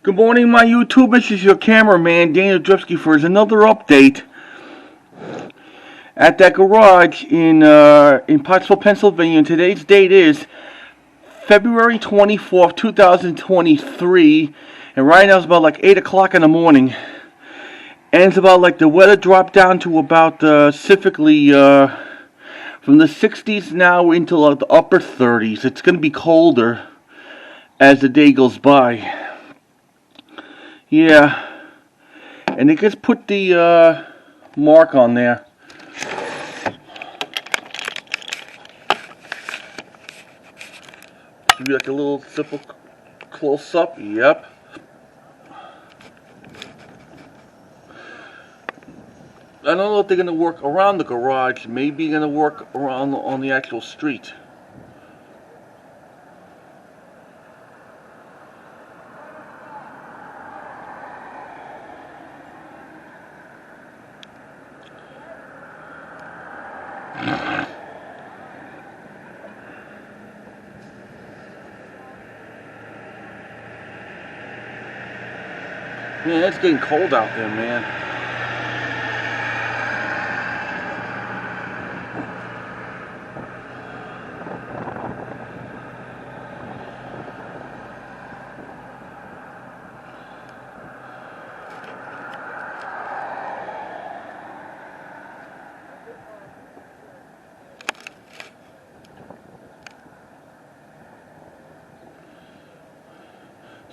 Good morning, my YouTube. This is your cameraman, Daniel Dripsky, for another update at that garage in Pottsville, Pennsylvania. And today's date is February 24th, 2023. And right now it's about like 8 o'clock in the morning. And it's about like the weather dropped down to about specifically from the 60s now into like the upper 30s. It's going to be colder as the day goes by. Yeah, and they just put the mark on there. Give you like a little simple close up. Yep. I don't know if they're gonna work around the garage. Maybe gonna work around on the actual street. Man, it's getting cold out there, man.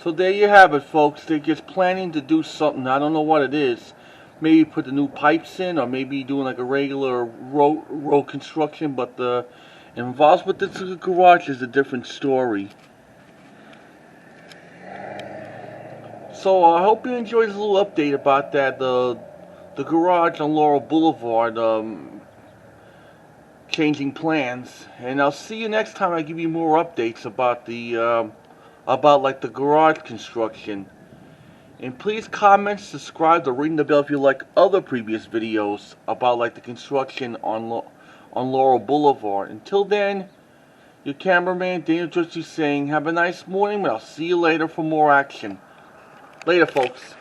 So there you have it, folks. They're just planning to do something. I don't know what it is. Maybe put the new pipes in, or maybe doing like a regular road construction. But the involved with this garage is a different story. So I hope you enjoyed this little update about that. The garage on Laurel Boulevard changing plans. And I'll see you next time. I give you more updates about the like the garage construction. And please comment, subscribe, or ring the bell if you like other previous videos about like the construction on Laurel Boulevard. Until then, your cameraman Daniel Dripsky saying have a nice morning, and I'll see you later for more action. Later, folks.